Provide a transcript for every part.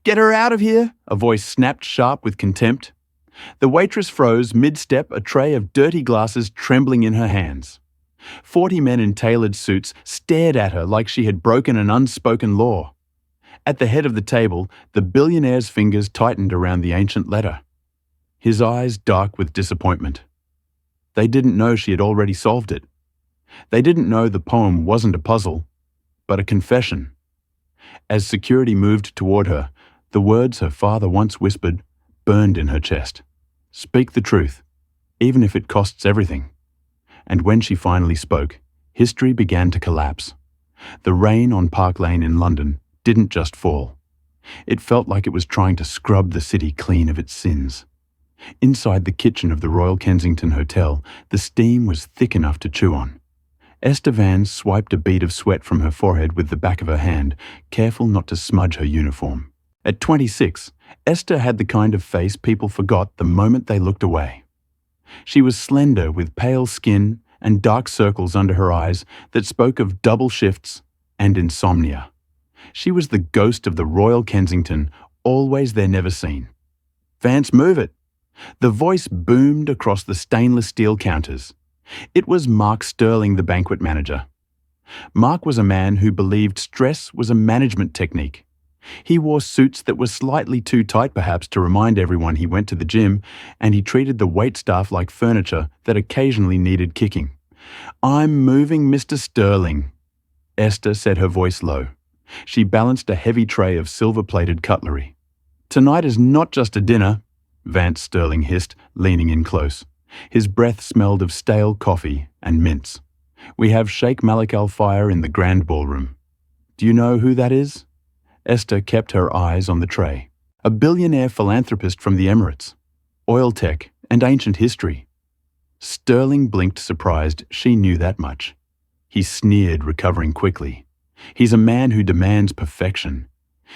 "Get her out of here!" a voice snapped sharp with contempt. The waitress froze mid-step, a tray of dirty glasses trembling in her hands. 40 men in tailored suits stared at her like she had broken an unspoken law. At the head of the table, the billionaire's fingers tightened around the ancient letter. His eyes dark with disappointment. They didn't know she had already solved it. They didn't know the poem wasn't a puzzle, but a confession. As security moved toward her, the words her father once whispered burned in her chest. Speak the truth, even if it costs everything. And when she finally spoke, history began to collapse. The rain on Park Lane in London didn't just fall. It felt like it was trying to scrub the city clean of its sins. Inside the kitchen of the Royal Kensington Hotel, the steam was thick enough to chew on. Esther Vance swiped a bead of sweat from her forehead with the back of her hand, careful not to smudge her uniform. At 26, Esther had the kind of face people forgot the moment they looked away. She was slender with pale skin and dark circles under her eyes that spoke of double shifts and insomnia. She was the ghost of the Royal Kensington, always there never seen. "Vance, move it!" The voice boomed across the stainless steel counters. It was Mark Sterling, the banquet manager. Mark was a man who believed stress was a management technique. He wore suits that were slightly too tight perhaps to remind everyone he went to the gym, and he treated the waitstaff like furniture that occasionally needed kicking. "I'm moving, Mr. Sterling." Esther said, her voice low. She balanced a heavy tray of silver-plated cutlery. "Tonight is not just a dinner," Vance Sterling hissed, leaning in close. His breath smelled of stale coffee and mints. "We have Sheikh Malik Al-Fire in the grand ballroom." "Do you know who that is?" Esther kept her eyes on the tray. "A billionaire philanthropist from the Emirates. Oil tech and ancient history." Sterling blinked, surprised she knew that much. He sneered, recovering quickly. "He's a man who demands perfection.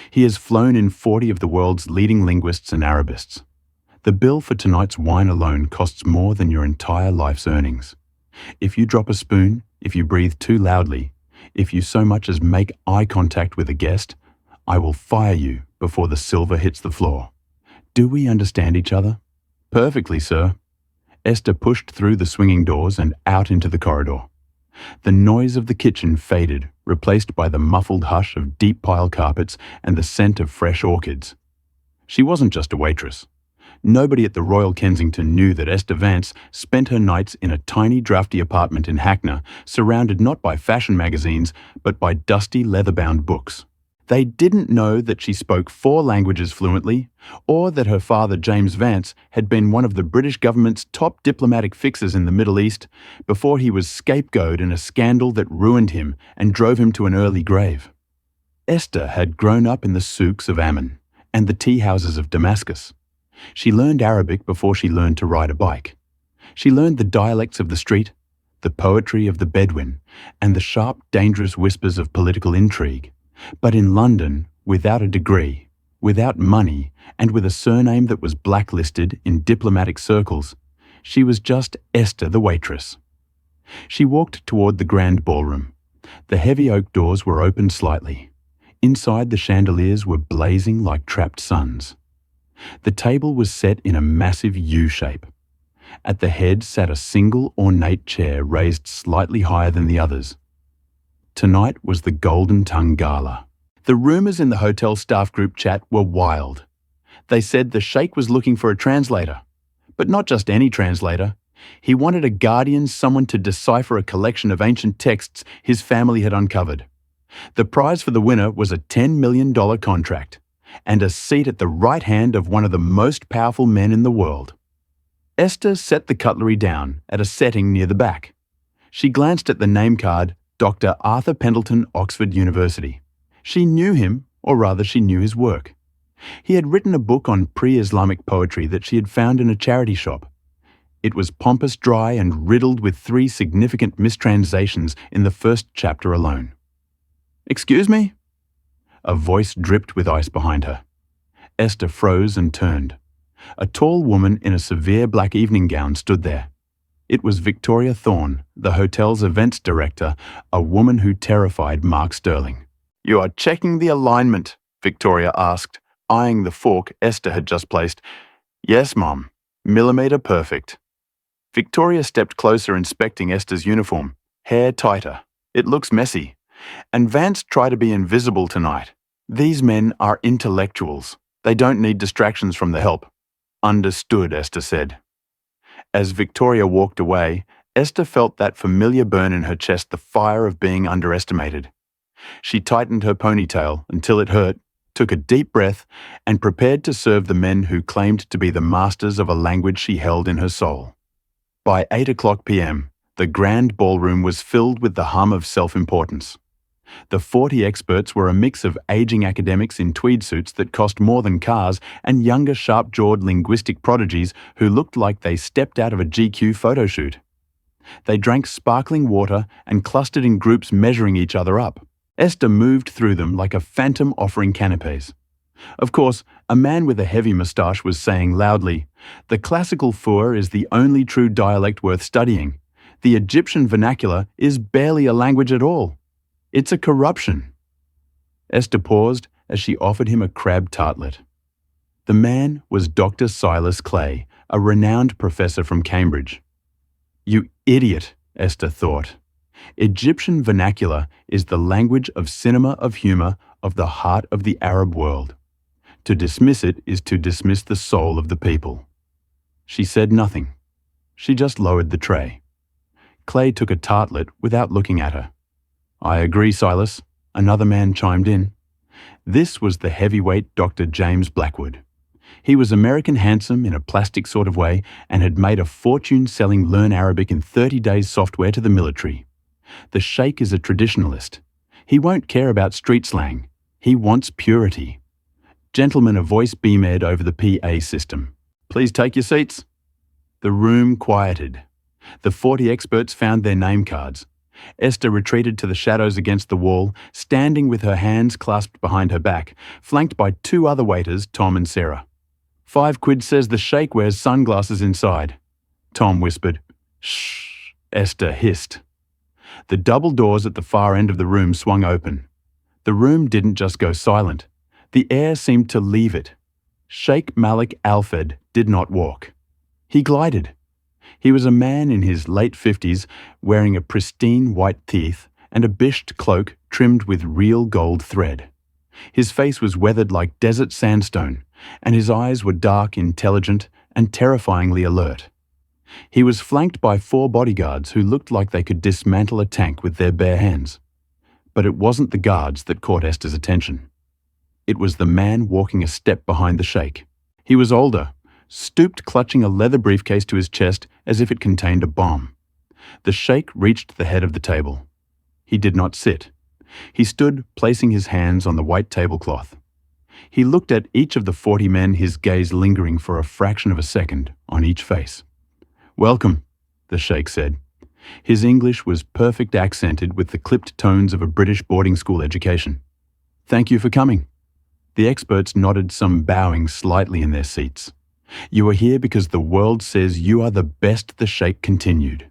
He has flown in 40 of the world's leading linguists and Arabists. The bill for tonight's wine alone costs more than your entire life's earnings. If you drop a spoon, if you breathe too loudly, if you so much as make eye contact with a guest, I will fire you before the silver hits the floor. Do we understand each other?" "Perfectly, sir." Esther pushed through the swinging doors and out into the corridor. The noise of the kitchen faded, replaced by the muffled hush of deep pile carpets and the scent of fresh orchids. She wasn't just a waitress. Nobody at the Royal Kensington knew that Esther Vance spent her nights in a tiny drafty apartment in Hackney, surrounded not by fashion magazines, but by dusty leather-bound books. They didn't know that she spoke 4 languages fluently, or that her father, James Vance, had been one of the British government's top diplomatic fixers in the Middle East before he was scapegoated in a scandal that ruined him and drove him to an early grave. Esther had grown up in the souks of Amman and the tea houses of Damascus. She learned Arabic before she learned to ride a bike. She learned the dialects of the street, the poetry of the Bedouin, and the sharp, dangerous whispers of political intrigue. But in London, without a degree, without money, and with a surname that was blacklisted in diplomatic circles, she was just Esther the waitress. She walked toward the grand ballroom. The heavy oak doors were opened slightly. Inside, the chandeliers were blazing like trapped suns. The table was set in a massive U shape. At the head sat a single ornate chair raised slightly higher than the others. Tonight was the Golden Tongue Gala. The rumours in the hotel staff group chat were wild. They said the Sheikh was looking for a translator. But not just any translator. He wanted a guardian, someone to decipher a collection of ancient texts his family had uncovered. The prize for the winner was a $10 million contract and a seat at the right hand of one of the most powerful men in the world. Esther set the cutlery down at a setting near the back. She glanced at the name card, Dr. Arthur Pendleton, Oxford University. She knew him, or rather she knew his work. He had written a book on pre-Islamic poetry that she had found in a charity shop. It was pompous, dry, and riddled with 3 significant mistranslations in the first chapter alone. "Excuse me?" A voice dripped with ice behind her. Esther froze and turned. A tall woman in a severe black evening gown stood there. It was Victoria Thorne, the hotel's events director, a woman who terrified Mark Sterling. "You are checking the alignment," Victoria asked, eyeing the fork Esther had just placed. "Yes, Mom. Millimeter perfect." Victoria stepped closer, inspecting Esther's uniform. Hair tighter. "It looks messy. And Vance tried to be invisible tonight. These men are intellectuals. They don't need distractions from the help." "Understood," Esther said. As Victoria walked away, Esther felt that familiar burn in her chest, the fire of being underestimated. She tightened her ponytail until it hurt, took a deep breath, and prepared to serve the men who claimed to be the masters of a language she held in her soul. By 8 p.m., the grand ballroom was filled with the hum of self-importance. The 40 experts were a mix of aging academics in tweed suits that cost more than cars and younger sharp-jawed linguistic prodigies who looked like they stepped out of a GQ photo shoot. They drank sparkling water and clustered in groups measuring each other up. Esther moved through them like a phantom offering canapes. Of course, a man with a heavy moustache was saying loudly, "The classical Fur is the only true dialect worth studying. The Egyptian vernacular is barely a language at all. It's a corruption." Esther paused as she offered him a crab tartlet. The man was Dr. Silas Clay, a renowned professor from Cambridge. "You idiot," Esther thought. "Egyptian vernacular is the language of cinema, of humor, of the heart of the Arab world. To dismiss it is to dismiss the soul of the people." She said nothing. She just lowered the tray. Clay took a tartlet without looking at her. "I agree, Silas," another man chimed in. This was the heavyweight Dr. James Blackwood. He was American handsome in a plastic sort of way and had made a fortune selling Learn Arabic in 30 days software to the military. The Sheikh is a traditionalist. He won't care about street slang. He wants purity. "Gentlemen," a voice beamed over the PA system. "Please take your seats." The room quieted. The 40 experts found their name cards. Esther retreated to the shadows against the wall, standing with her hands clasped behind her back, flanked by two other waiters, Tom and Sarah. "£5 says the Sheikh wears sunglasses inside," Tom whispered. "Shh," Esther hissed. The double doors at the far end of the room swung open. The room didn't just go silent. The air seemed to leave it. Sheikh Malik Alfed did not walk. He glided. He was a man in his late 50s, wearing a pristine white teeth and a bisht cloak trimmed with real gold thread. His face was weathered like desert sandstone, and his eyes were dark, intelligent, and terrifyingly alert. He was flanked by 4 bodyguards who looked like they could dismantle a tank with their bare hands. But it wasn't the guards that caught Esther's attention. It was the man walking a step behind the Sheikh. He was older, stooped, clutching a leather briefcase to his chest as if it contained a bomb. The Sheikh reached the head of the table. He did not sit. He stood, placing his hands on the white tablecloth. He looked at each of the 40 men, his gaze lingering for a fraction of a second on each face. "Welcome," the Sheikh said. His English was perfect, accented with the clipped tones of a British boarding school education. "Thank you for coming." The experts nodded, some bowing slightly in their seats. "You are here because the world says you are the best," the Sheikh continued.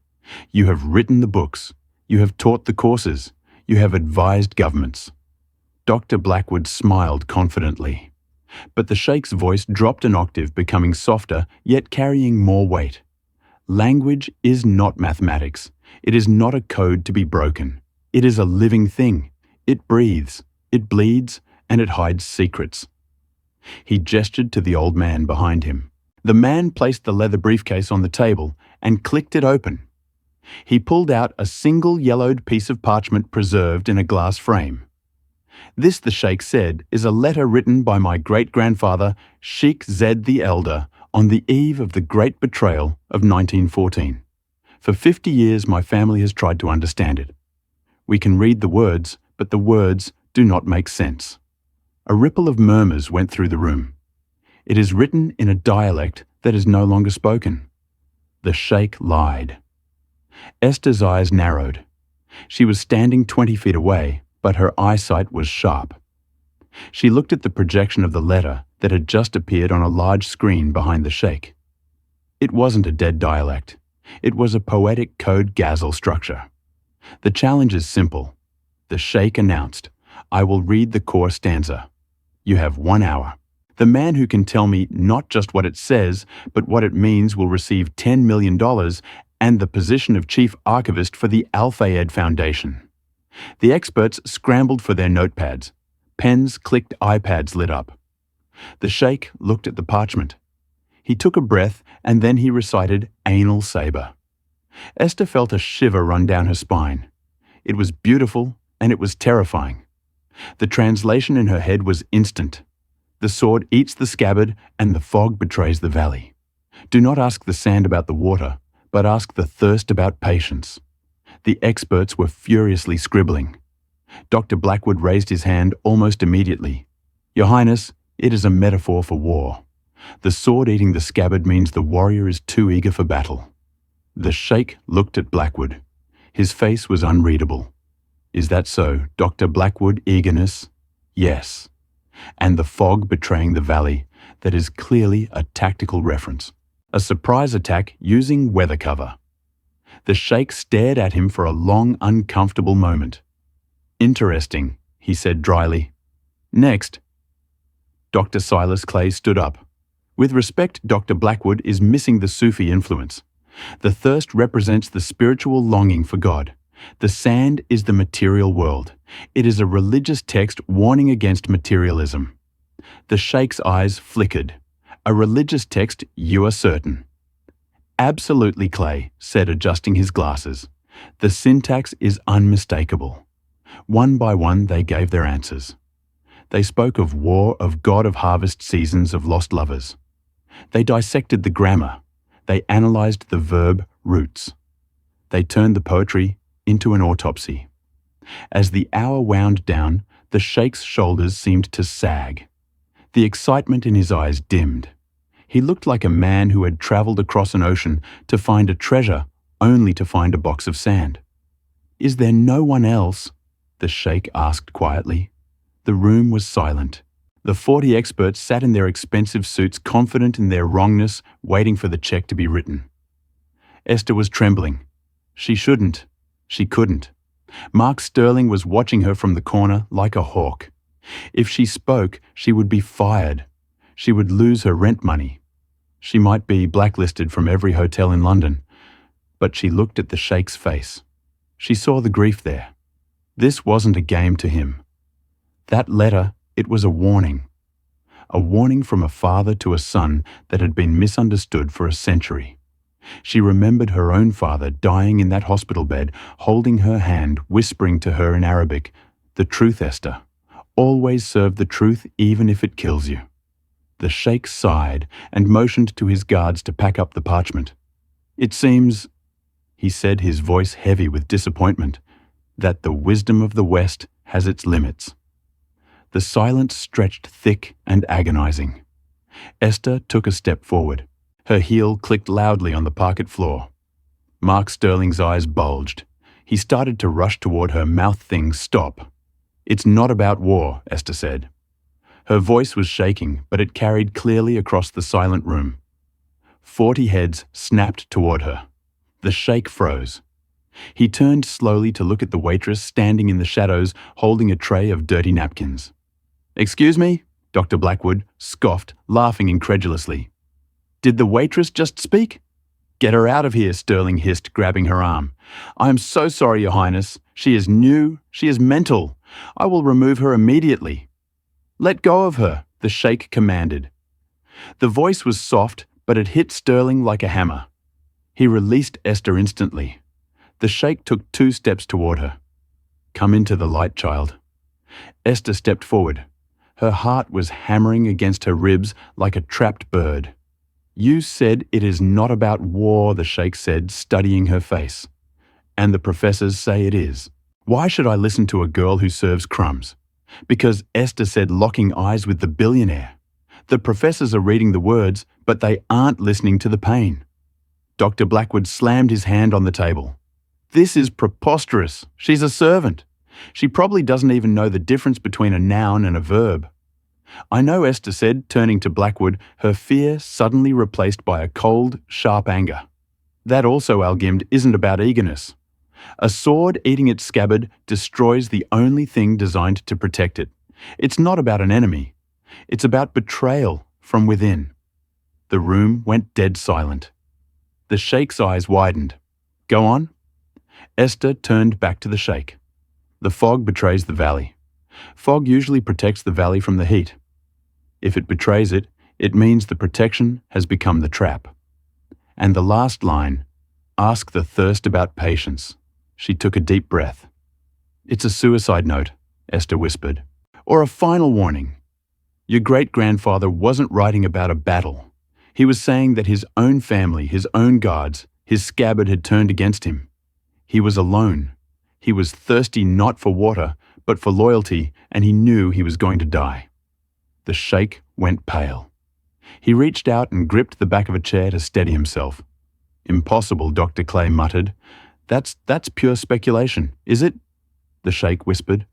"You have written the books. You have taught the courses. You have advised governments." Dr. Blackwood smiled confidently. But the Sheikh's voice dropped an octave, becoming softer, yet carrying more weight. "Language is not mathematics. It is not a code to be broken. It is a living thing. It breathes, it bleeds, and it hides secrets." He gestured to the old man behind him. The man placed the leather briefcase on the table and clicked it open. He pulled out a single yellowed piece of parchment preserved in a glass frame. "This," the Sheikh said, "is a letter written by my great-grandfather, Sheikh Zed the Elder, on the eve of the Great Betrayal of 1914. For 50 years my family has tried to understand it. We can read the words, but the words do not make sense." A ripple of murmurs went through the room. "It is written in a dialect that is no longer spoken." The Sheikh lied. Esther's eyes narrowed. She was standing 20 feet away, but her eyesight was sharp. She looked at the projection of the letter that had just appeared on a large screen behind the Sheikh. It wasn't a dead dialect. It was a poetic code ghazal structure. "The challenge is simple," the Sheikh announced. "I will read the core stanza. You have 1 hour. The man who can tell me not just what it says, but what it means will receive $10 million and the position of chief archivist for the Al-Fayed Foundation. The experts scrambled for their notepads. Pens clicked, iPads lit up. The sheikh looked at the parchment. He took a breath and then he recited Anal Saber. Esther felt a shiver run down her spine. It was beautiful and it was terrifying. The translation in her head was instant. The sword eats the scabbard and the fog betrays the valley. Do not ask the sand about the water, but ask the thirst about patience. The experts were furiously scribbling. Dr. Blackwood raised his hand almost immediately. Your Highness, it is a metaphor for war. The sword eating the scabbard means the warrior is too eager for battle. The sheikh looked at Blackwood. His face was unreadable. Is that so, Dr. Blackwood? Eagerness? Yes. And the fog betraying the valley, that is clearly a tactical reference. A surprise attack using weather cover. The sheikh stared at him for a long, uncomfortable moment. Interesting, he said dryly. Next. Dr. Silas Clay stood up. With respect, Dr. Blackwood is missing the Sufi influence. The thirst represents the spiritual longing for God. The sand is the material world. It is a religious text warning against materialism. The sheikh's eyes flickered. A religious text, you are certain. Absolutely, Clay said, adjusting his glasses. The syntax is unmistakable. One by one they gave their answers. They spoke of war, of God of harvest seasons, of lost lovers. They dissected the grammar. They analyzed the verb roots. They turned the poetry into an autopsy. As the hour wound down, the sheikh's shoulders seemed to sag. The excitement in his eyes dimmed. He looked like a man who had traveled across an ocean to find a treasure, only to find a box of sand. Is there no one else? The sheikh asked quietly. The room was silent. The 40 experts sat in their expensive suits, confident in their wrongness, waiting for the check to be written. Esther was trembling. She shouldn't. She couldn't. Mark Sterling was watching her from the corner like a hawk. If she spoke, she would be fired. She would lose her rent money. She might be blacklisted from every hotel in London. But she looked at the sheikh's face. She saw the grief there. This wasn't a game to him. That letter, it was a warning. A warning from a father to a son that had been misunderstood for a century. She remembered her own father dying in that hospital bed, holding her hand, whispering to her in Arabic, "The truth, Esther. Always serve the truth even if it kills you." The sheikh sighed and motioned to his guards to pack up the parchment. "It seems," he said, his voice heavy with disappointment, "that the wisdom of the West has its limits." The silence stretched thick and agonizing. Esther took a step forward. Her heel clicked loudly on the parquet floor. Mark Sterling's eyes bulged. He started to rush toward her, mouth thing, "Stop." "It's not about war," Esther said. Her voice was shaking, but it carried clearly across the silent room. 40 heads snapped toward her. The sheikh froze. He turned slowly to look at the waitress standing in the shadows, holding a tray of dirty napkins. "Excuse me?" Dr. Blackwood scoffed, laughing incredulously. "Did the waitress just speak?" "Get her out of here," Sterling hissed, grabbing her arm. "I am so sorry, Your Highness. She is new. She is mental. I will remove her immediately." "Let go of her," the sheikh commanded. The voice was soft, but it hit Sterling like a hammer. He released Esther instantly. The sheikh took 2 steps toward her. "Come into the light, child." Esther stepped forward. Her heart was hammering against her ribs like a trapped bird. "You said it is not about war," the sheikh said, studying her face. "And the professors say it is. Why should I listen to a girl who serves crumbs? Because Esther said locking eyes with the billionaire. The professors are reading the words, but they aren't listening to the pain." Dr. Blackwood slammed his hand on the table. "This is preposterous. She's a servant. She probably doesn't even know the difference between a noun and a verb." "I know," Esther said, turning to Blackwood, her fear suddenly replaced by a cold, sharp anger. "That also, Algimd, isn't about eagerness. A sword eating its scabbard destroys the only thing designed to protect it. It's not about an enemy. It's about betrayal from within. The room went dead silent. The Sheikh's eyes widened. Go on? Esther turned back to the Sheikh. The fog betrays the valley. Fog usually protects the valley from the heat. If it betrays it, it means the protection has become the trap. And the last line, ask the thirst about patience. She took a deep breath. It's a suicide note, Esther whispered. Or a final warning. Your great-grandfather wasn't writing about a battle. He was saying that his own family, his own gods, his scabbard had turned against him. He was alone. He was thirsty not for water, but for loyalty, and he knew he was going to die. The Sheikh went pale. He reached out and gripped the back of a chair to steady himself. Impossible, Dr. Clay muttered. That's pure speculation, is it? The Sheikh whispered.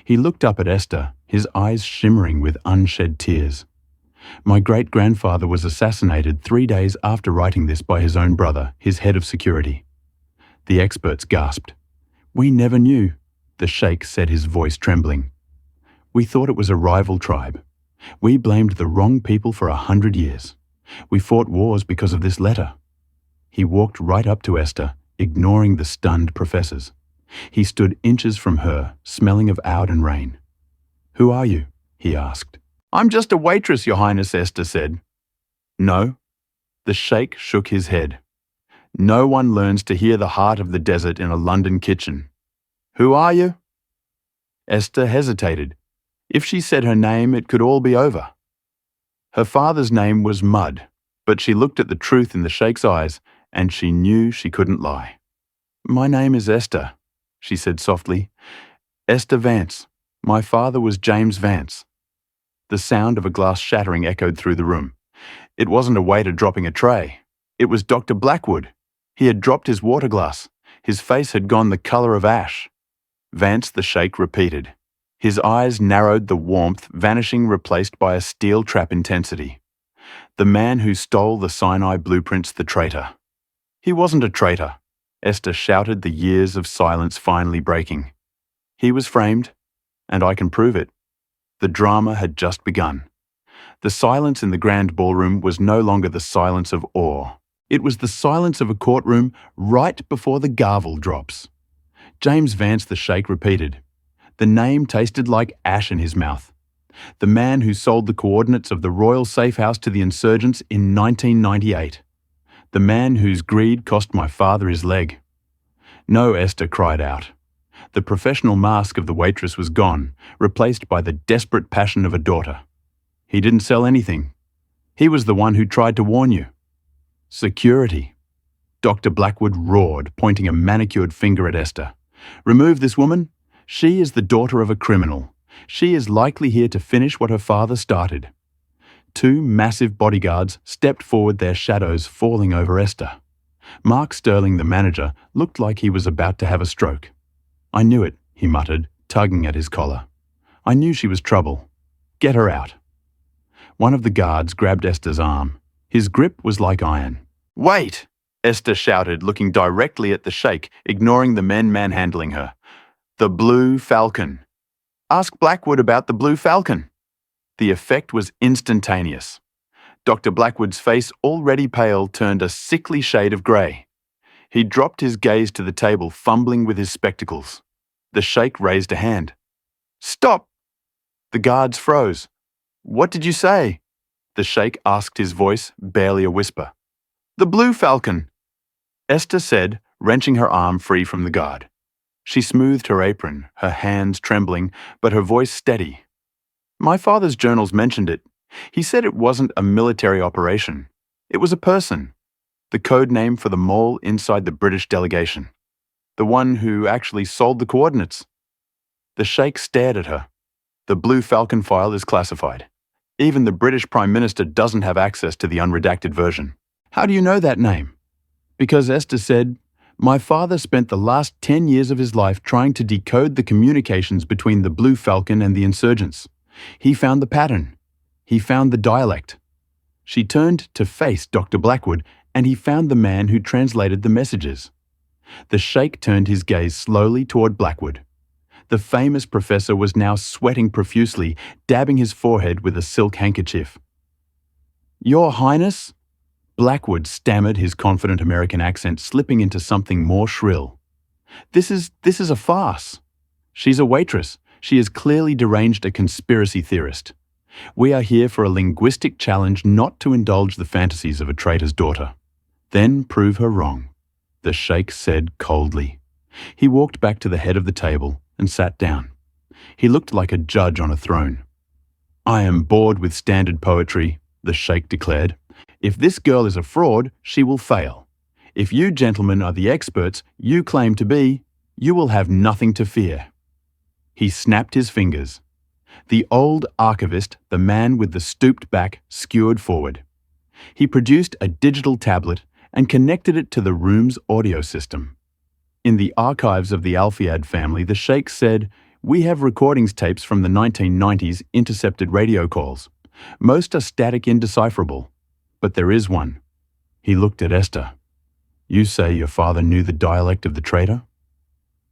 He looked up at Esther, his eyes shimmering with unshed tears. My great-grandfather was assassinated 3 days after writing this by his own brother, his head of security. The experts gasped. We never knew, the Sheikh said, his voice trembling. We thought it was a rival tribe. We blamed the wrong people for 100 years. We fought wars because of this letter. He walked right up to Esther, ignoring the stunned professors. He stood inches from her, smelling of oud and rain. Who are you? He asked. I'm just a waitress, Your Highness, Esther said. No. The Sheikh shook his head. No one learns to hear the heart of the desert in a London kitchen. Who are you? Esther hesitated. If she said her name, it could all be over. Her father's name was Mud, but she looked at the truth in the Sheikh's eyes, and she knew she couldn't lie. My name is Esther, she said softly. Esther Vance. My father was James Vance. The sound of a glass shattering echoed through the room. It wasn't a waiter dropping a tray. It was Dr. Blackwood. He had dropped his water glass. His face had gone the colour of ash. Vance, the Sheikh, repeated. His eyes narrowed, the warmth vanishing, replaced by a steel trap intensity. The man who stole the Sinai blueprints, the traitor. He wasn't a traitor, Esther shouted, the years of silence finally breaking. He was framed, and I can prove it. The drama had just begun. The silence in the grand ballroom was no longer the silence of awe. It was the silence of a courtroom right before the gavel drops. James Vance, the Sheikh, repeated. The name tasted like ash in his mouth. The man who sold the coordinates of the Royal Safe House to the insurgents in 1998. The man whose greed cost my father his leg. No, Esther cried out. The professional mask of the waitress was gone, replaced by the desperate passion of a daughter. He didn't sell anything. He was the one who tried to warn you. Security. Dr. Blackwood roared, pointing a manicured finger at Esther. Remove this woman. She is the daughter of a criminal. She is likely here to finish what her father started. 2 massive bodyguards stepped forward, their shadows falling over Esther. Mark Sterling, the manager, looked like he was about to have a stroke. I knew it, he muttered, tugging at his collar. I knew she was trouble. Get her out. One of the guards grabbed Esther's arm. His grip was like iron. Wait! Esther shouted, looking directly at the Sheikh, ignoring the men manhandling her. The Blue Falcon. Ask Blackwood about the Blue Falcon. The effect was instantaneous. Dr. Blackwood's face, already pale, turned a sickly shade of grey. He dropped his gaze to the table, fumbling with his spectacles. The Sheikh raised a hand. Stop! The guards froze. What did you say? The Sheikh asked, his voice barely a whisper. The Blue Falcon, Esther said, wrenching her arm free from the guard. She smoothed her apron, her hands trembling, but her voice steady. My father's journals mentioned it. He said it wasn't a military operation. It was a person. The code name for the mole inside the British delegation. The one who actually sold the coordinates. The Sheikh stared at her. The Blue Falcon file is classified. Even the British Prime Minister doesn't have access to the unredacted version. How do you know that name? Because Esther said, my father spent the last 10 years of his life trying to decode the communications between the Blue Falcon and the insurgents. He found the pattern. He found the dialect. She turned to face Dr. Blackwood, and he found the man who translated the messages. The Sheikh turned his gaze slowly toward Blackwood. The famous professor was now sweating profusely, dabbing his forehead with a silk handkerchief. "Your Highness?" Blackwood stammered, his confident American accent slipping into something more shrill. This is a farce. She's a waitress. She is clearly deranged, a conspiracy theorist. We are here for a linguistic challenge, not to indulge the fantasies of a traitor's daughter. Then prove her wrong," the sheikh said coldly. He walked back to the head of the table and sat down. He looked like a judge on a throne. "I am bored with standard poetry," the sheikh declared. "If this girl is a fraud, she will fail. If you gentlemen are the experts you claim to be, you will have nothing to fear." He snapped his fingers. The old archivist, the man with the stooped back, skewered forward. He produced a digital tablet and connected it to the room's audio system. In the archives of the Alfiad family, the sheikh said, "We have recordings tapes from the 1990s, intercepted radio calls. Most are static, indecipherable. But there is one." He looked at Esther. "You say your father knew the dialect of the traitor?"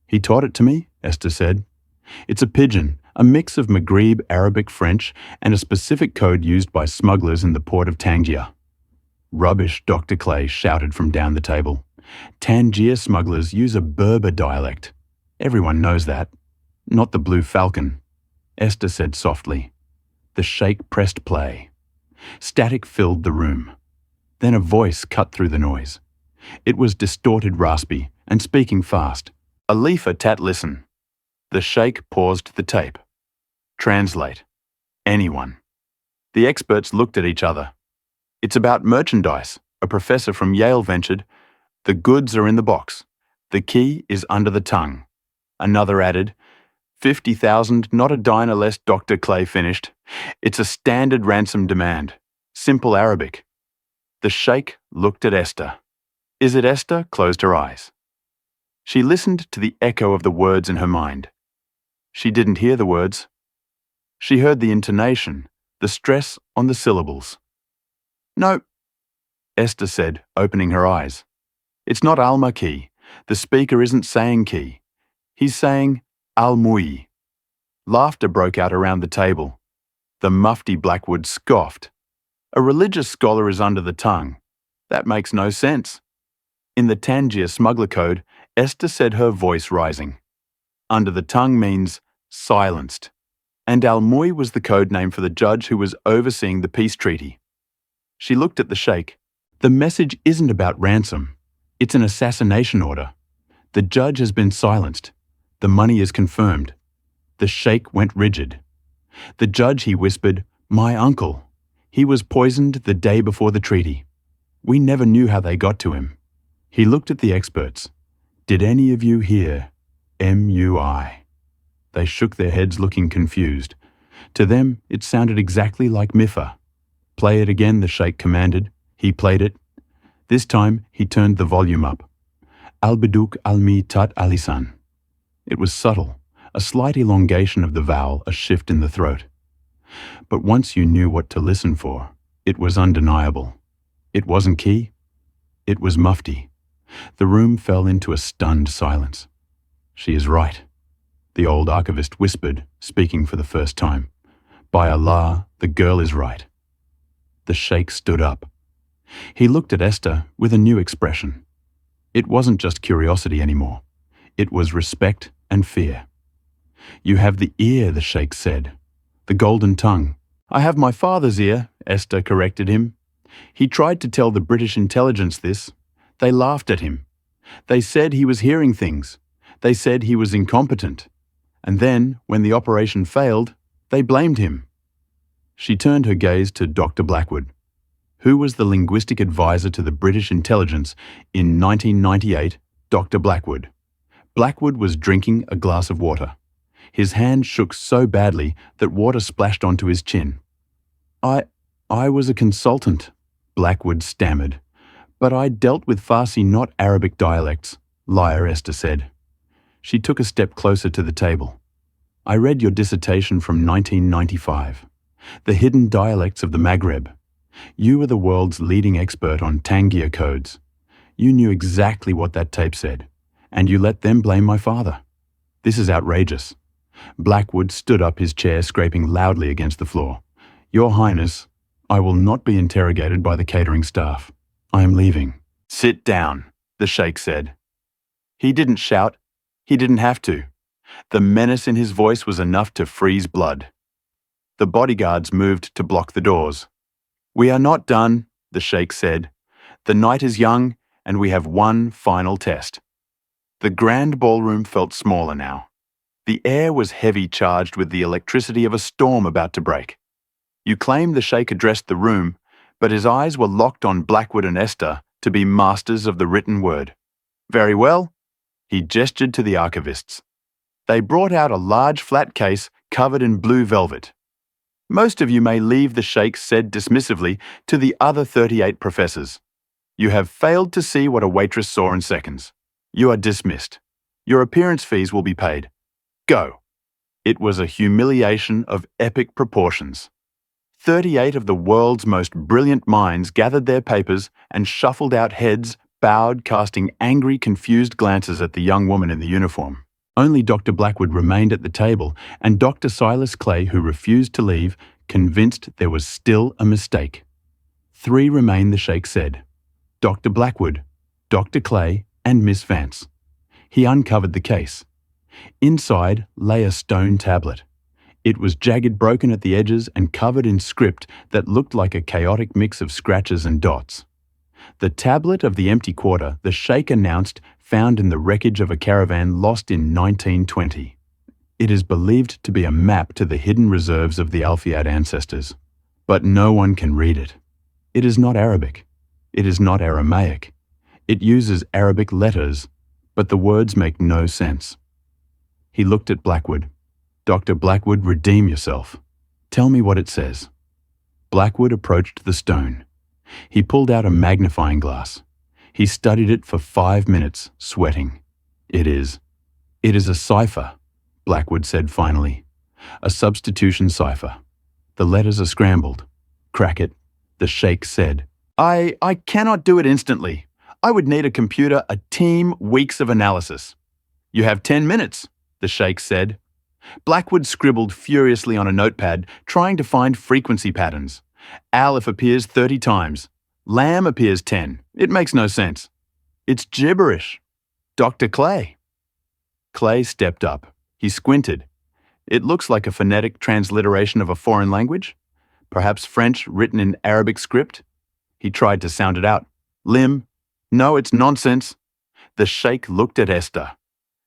"He taught it to me," Esther said. "It's a pidgin, a mix of Maghreb Arabic French and a specific code used by smugglers in the port of Tangier." "Rubbish," Dr. Clay shouted from down the table. "Tangier smugglers use a Berber dialect. Everyone knows that. Not the Blue Falcon," Esther said softly. The sheikh pressed play. Static filled the room. Then a voice cut through the noise. It was distorted, raspy, and speaking fast. "Alifa tat listen." The sheikh paused the tape. "Translate. Anyone." The experts looked at each other. "It's about merchandise," a professor from Yale ventured. "The goods are in the box. The key is under the tongue." Another added, 50,000, not a diner less," Dr. Clay finished. "It's a standard ransom demand. Simple Arabic." The sheikh looked at Esther. "Is it?" Esther closed her eyes. She listened to the echo of the words in her mind. She didn't hear the words. She heard the intonation, the stress on the syllables. "No," Esther said, opening her eyes. "It's not Alma key. The speaker isn't saying key. He's saying Al-Mui." Laughter broke out around the table. The Mufti Blackwood scoffed. "A religious scholar is under the tongue. That makes no sense." In the Tangier smuggler code, Esther said, her voice rising. Under the tongue means silenced. And Al-Mui was the code name for the judge who was overseeing the peace treaty. She looked at the sheikh. "The message isn't about ransom. It's an assassination order. The judge has been silenced. The money is confirmed." The sheikh went rigid. "The judge," he whispered, "my uncle. He was poisoned the day before the treaty. We never knew how they got to him." He looked at the experts. "Did any of you hear MUI?" They shook their heads, looking confused. To them, it sounded exactly like Mifa. "Play it again," the sheikh commanded. He played it. This time, he turned the volume up. "Albiduk almi tat alisan." It was subtle, a slight elongation of the vowel, a shift in the throat. But once you knew what to listen for, it was undeniable. It wasn't key. It was Mufti. The room fell into a stunned silence. "She is right," the old archivist whispered, speaking for the first time. "By Allah, the girl is right." The sheikh stood up. He looked at Esther with a new expression. It wasn't just curiosity anymore. It was respect and fear. "You have the ear," the sheikh said. "The golden tongue." "I have my father's ear," Esther corrected him. "He tried to tell the British intelligence this. They laughed at him. They said he was hearing things. They said he was incompetent. And then, when the operation failed, they blamed him." She turned her gaze to Dr. Blackwood. Who was the linguistic advisor to the British intelligence in 1998? Dr. Blackwood. Blackwood was drinking a glass of water. His hand shook so badly that water splashed onto his chin. I was a consultant," Blackwood stammered. "But I dealt with Farsi, not Arabic dialects," liar, Esther said. She took a step closer to the table. "I read your dissertation from 1995. The hidden dialects of the Maghreb. You were the world's leading expert on Tangier codes. You knew exactly what that tape said, and you let them blame my father. This is outrageous. Blackwood stood up, his chair scraping loudly against the floor. "Your Highness, I will not be interrogated by the catering staff. I am leaving." "Sit down," the sheikh said. He didn't shout. He didn't have to. The menace in his voice was enough to freeze blood. The bodyguards moved to block the doors. "We are not done," the sheikh said. "The night is young, and we have one final test." The grand ballroom felt smaller now. The air was heavy, charged with the electricity of a storm about to break. You claim the sheikh addressed the room, but his eyes were locked on Blackwood and Esther to be masters of the written word. "Very well." He gestured to the archivists. They brought out a large flat case covered in blue velvet. "Most of you may leave," the sheikh said dismissively to the other 38 professors. "You have failed to see what a waitress saw in seconds. You are dismissed. Your appearance fees will be paid. Go." It was a humiliation of epic proportions. 38 of the world's most brilliant minds gathered their papers and shuffled out, heads bowed, casting angry, confused glances at the young woman in the uniform. Only Dr. Blackwood remained at the table, and Dr. Silas Clay, who refused to leave, convinced there was still a mistake. 3 remained, the sheikh said. Dr. Blackwood, Dr. Clay, and Miss Vance. He uncovered the case. Inside lay a stone tablet. It was jagged, broken at the edges, and covered in script that looked like a chaotic mix of scratches and dots. The tablet of the empty quarter, the sheikh announced, found in the wreckage of a caravan lost in 1920. It is believed to be a map to the hidden reserves of the Alfiad ancestors. But no one can read it. It is not Arabic. It is not Aramaic. It uses Arabic letters, but the words make no sense. He looked at Blackwood. "Dr. Blackwood, redeem yourself. Tell me what it says." Blackwood approached the stone. He pulled out a magnifying glass. He studied it for 5 minutes, sweating. It is a cipher," Blackwood said finally. "A substitution cipher. The letters are scrambled." "Crack it," the sheikh said. I cannot do it instantly. I would need a computer, a team, weeks of analysis." "You have 10 minutes," the sheikh said. Blackwood scribbled furiously on a notepad, trying to find frequency patterns. Aleph appears 30 times. Lam appears 10. It makes no sense. "It's gibberish." "Dr. Clay." Clay stepped up. He squinted. "It looks like a phonetic transliteration of a foreign language. Perhaps French written in Arabic script." He tried to sound it out. "Lim. No, it's nonsense." The sheikh looked at Esther.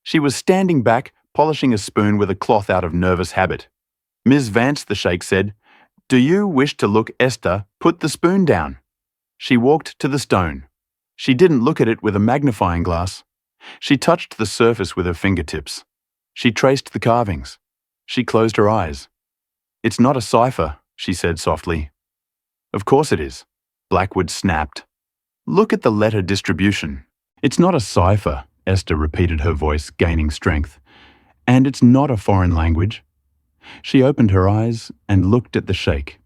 She was standing back, polishing a spoon with a cloth out of nervous habit. "Ms. Vance," the sheikh said, "do you wish to look?" Esther put the spoon down. She walked to the stone. She didn't look at it with a magnifying glass. She touched the surface with her fingertips. She traced the carvings. She closed her eyes. "It's not a cipher," she said softly. "Of course it is," Blackwood snapped. "Look at the letter distribution." "It's not a cipher," Esther repeated, her voice gaining strength. "And it's not a foreign language." She opened her eyes and looked at the sheikh.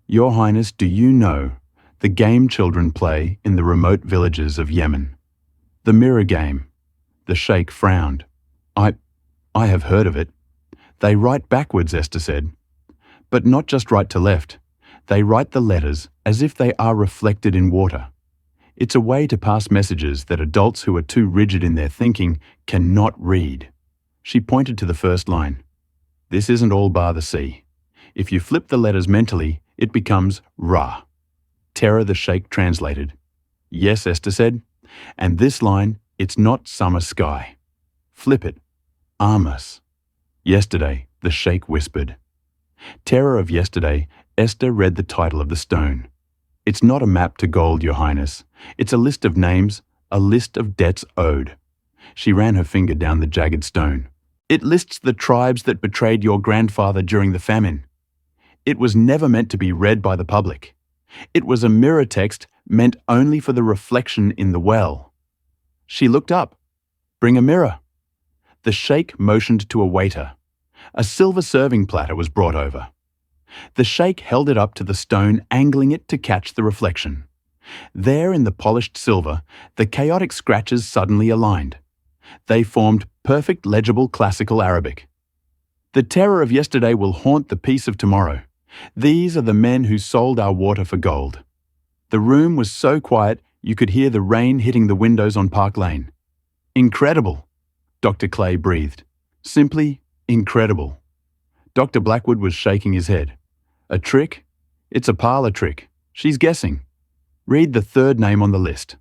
"Your Highness, do you know the game children play in the remote villages of Yemen? The mirror game." The sheikh frowned. I have heard of it. They write backwards," Esther said. "But not just right to left. They write the letters as if they are reflected in water. It's a way to pass messages that adults who are too rigid in their thinking cannot read." She pointed to the first line. "This isn't all bar the sea. If you flip the letters mentally, it becomes Ra." "Terror," the sheikh translated. "Yes," Esther said. "And this line, it's not summer sky. Flip it. Amos." "Yesterday," the sheikh whispered. "Terror of yesterday," Esther read the title of the stone. "It's not a map to gold, Your Highness. It's a list of names, a list of debts owed." She ran her finger down the jagged stone. "It lists the tribes that betrayed your grandfather during the famine. It was never meant to be read by the public. It was a mirror text meant only for the reflection in the well." She looked up. "Bring a mirror." The sheikh motioned to a waiter. A silver serving platter was brought over. The sheikh held it up to the stone, angling it to catch the reflection. There in the polished silver, the chaotic scratches suddenly aligned. They formed perfect legible classical Arabic. The terror of yesterday will haunt the peace of tomorrow. These are the men who sold our water for gold. The room was so quiet you could hear the rain hitting the windows on Park Lane. Incredible, Dr. Clay breathed. Simply incredible. Dr. Blackwood was shaking his head. A trick? It's a parlor trick. She's guessing. Read the third name on the list.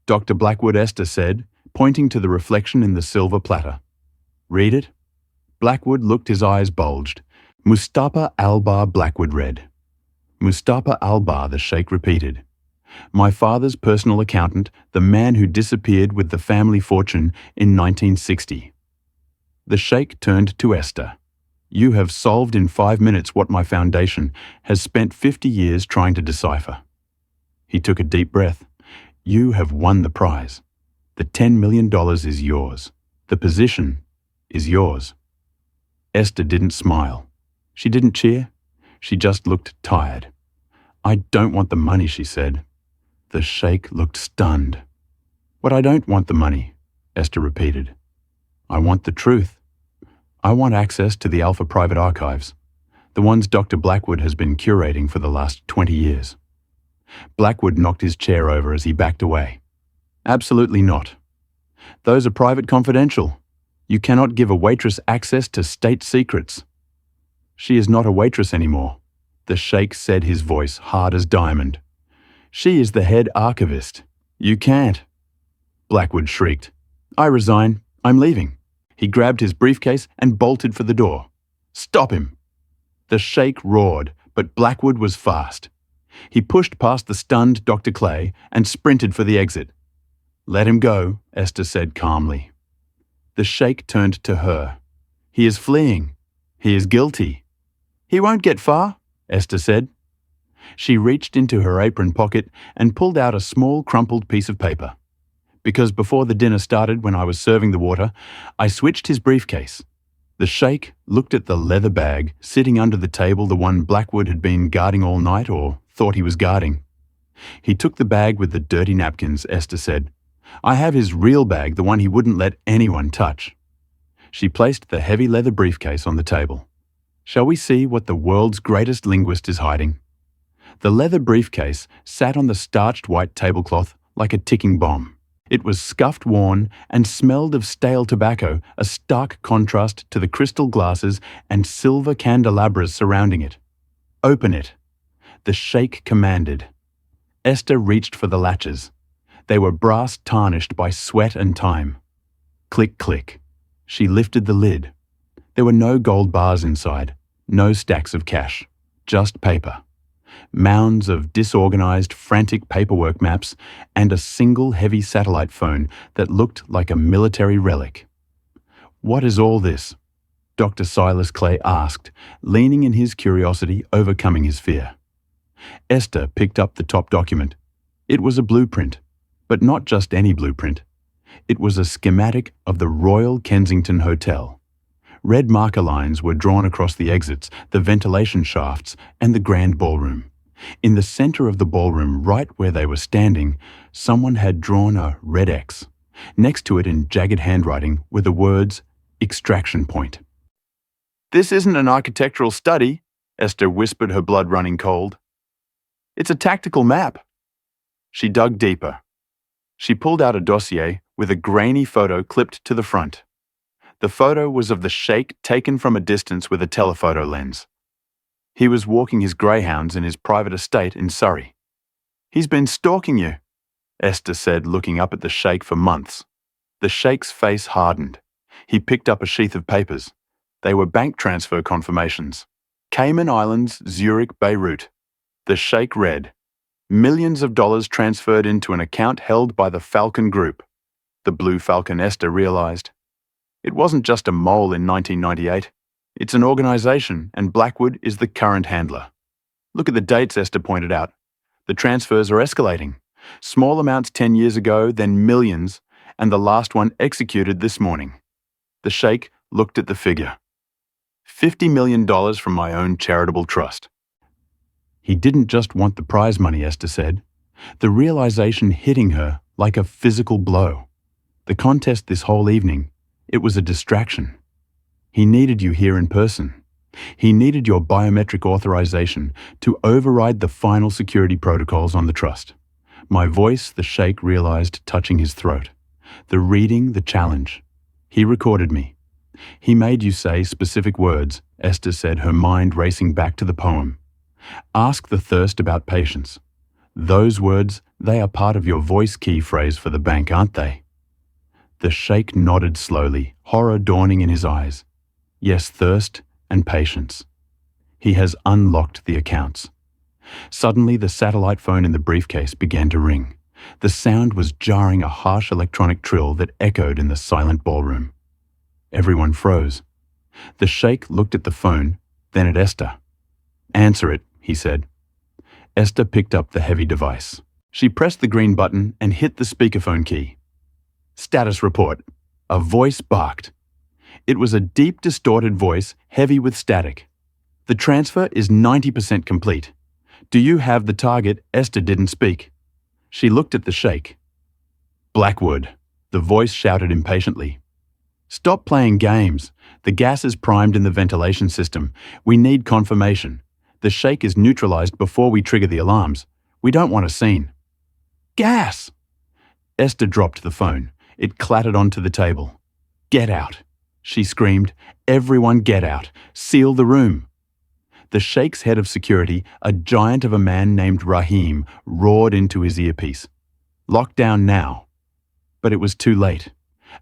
Dr. Blackwood, Esther said, pointing to the reflection in the silver platter. Read it? Blackwood looked, his eyes bulged. Mustafa Albar, Blackwood read. Mustafa Albar, the Sheikh repeated. My father's personal accountant, the man who disappeared with the family fortune in 1960. The Sheikh turned to Esther. You have solved in 5 minutes what my foundation has spent 50 years trying to decipher. He took a deep breath. You have won the prize. The $10 million is yours. The position is yours. Esther didn't smile. She didn't cheer. She just looked tired. I don't want the money, she said. The Sheikh looked stunned. But I don't want the money, Esther repeated. I want the truth. I want access to the Alpha private archives, the ones Dr. Blackwood has been curating for the last 20 years. Blackwood knocked his chair over as he backed away. Absolutely not. Those are private, confidential. You cannot give a waitress access to state secrets. She is not a waitress anymore, the Sheikh said, his voice hard as diamond. She is the head archivist. You can't. Blackwood shrieked. I resign. I'm leaving. He grabbed his briefcase and bolted for the door. Stop him! The Sheikh roared, but Blackwood was fast. He pushed past the stunned Dr. Clay and sprinted for the exit. Let him go, Esther said calmly. The Sheikh turned to her. He is fleeing. He is guilty. He won't get far, Esther said. She reached into her apron pocket and pulled out a small crumpled piece of paper. Because before the dinner started, when I was serving the water, I switched his briefcase. The Sheikh looked at the leather bag sitting under the table, the one Blackwood had been guarding all night, or thought he was guarding. He took the bag with the dirty napkins, Esther said. I have his real bag, the one he wouldn't let anyone touch. She placed the heavy leather briefcase on the table. Shall we see what the world's greatest linguist is hiding? The leather briefcase sat on the starched white tablecloth like a ticking bomb. It was scuffed, worn, and smelled of stale tobacco, a stark contrast to the crystal glasses and silver candelabras surrounding it. Open it, the Sheikh commanded. Esther reached for the latches. They were brass tarnished by sweat and time. Click, click. She lifted the lid. There were no gold bars inside, no stacks of cash, just paper. Mounds of disorganized, frantic paperwork maps and a single heavy satellite phone that looked like a military relic. What is all this? Dr. Silas Clay asked, leaning in his curiosity, overcoming his fear. Esther picked up the top document. It was a blueprint, but not just any blueprint. It was a schematic of the Royal Kensington Hotel. Red marker lines were drawn across the exits, the ventilation shafts, and the grand ballroom. In the center of the ballroom, right where they were standing, someone had drawn a red X. Next to it in jagged handwriting were the words, Extraction Point. This isn't an architectural study, Esther whispered, her blood running cold. It's a tactical map. She dug deeper. She pulled out a dossier with a grainy photo clipped to the front. The photo was of the Sheikh taken from a distance with a telephoto lens. He was walking his greyhounds in his private estate in Surrey. He's been stalking you, Esther said, looking up at the Sheikh for months. The Sheikh's face hardened. He picked up a sheath of papers. They were bank transfer confirmations. Cayman Islands, Zurich, Beirut. The Sheikh read, millions of dollars transferred into an account held by the Falcon Group. The Blue Falcon, Esther realized. It wasn't just a mole in 1998. It's an organization, and Blackwood is the current handler. Look at the dates, Esther pointed out. The transfers are escalating. Small amounts 10 years ago, then millions, and the last one executed this morning. The Sheikh looked at the figure. $50 million from my own charitable trust. He didn't just want the prize money, Esther said. The realization hitting her like a physical blow. The contest this whole evening, it was a distraction. He needed you here in person. He needed your biometric authorization to override the final security protocols on the trust. My voice, the sheikh realized, touching his throat. The reading, the challenge. He recorded me. He made you say specific words, Esther said, her mind racing back to the poem. Ask the thirst about patience. Those words, they are part of your voice key phrase for the bank, aren't they? The sheikh nodded slowly, horror dawning in his eyes. Yes, thirst and patience. He has unlocked the accounts. Suddenly, the satellite phone in the briefcase began to ring. The sound was jarring, a harsh electronic trill that echoed in the silent ballroom. Everyone froze. The sheikh looked at the phone, then at Esther. Answer it, he said. Esther picked up the heavy device. She pressed the green button and hit the speakerphone key. Status report. A voice barked. It was a deep, distorted voice, heavy with static. The transfer is 90% complete. Do you have the target? Esther didn't speak. She looked at the sheikh. Blackwood, the voice shouted impatiently. Stop playing games. The gas is primed in the ventilation system. We need confirmation. The sheikh is neutralized before we trigger the alarms. We don't want a scene. Gas! Esther dropped the phone. It clattered onto the table. Get out, she screamed. Everyone get out. Seal the room. The sheikh's head of security, a giant of a man named Rahim, roared into his earpiece. Lock down now. But it was too late.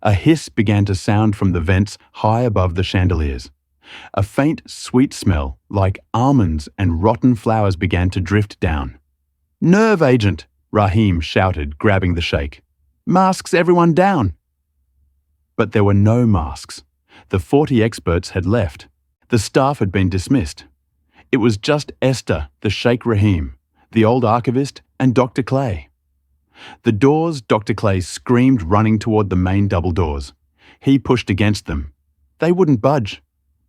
A hiss began to sound from the vents high above the chandeliers. A faint, sweet smell, like almonds and rotten flowers, began to drift down. Nerve agent, Rahim shouted, grabbing the sheikh. Masks everyone down. But there were no masks. The 40 experts had left. The staff had been dismissed. It was just Esther, the Sheikh Rahim, the old archivist, and Dr. Clay. The doors, Dr. Clay screamed, running toward the main double doors. He pushed against them. They wouldn't budge.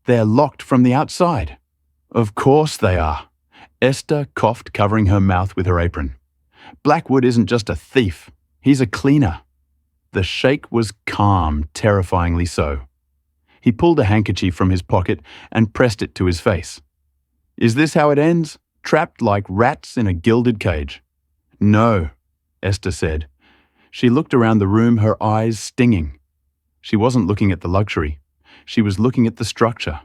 They're locked from the outside. Of course they are. Esther coughed, covering her mouth with her apron. Blackwood isn't just a thief. He's a cleaner. The sheikh was calm, terrifyingly so. He pulled a handkerchief from his pocket and pressed it to his face. Is this how it ends? Trapped like rats in a gilded cage? No, Esther said. She looked around the room, her eyes stinging. She wasn't looking at the luxury. She was looking at the structure.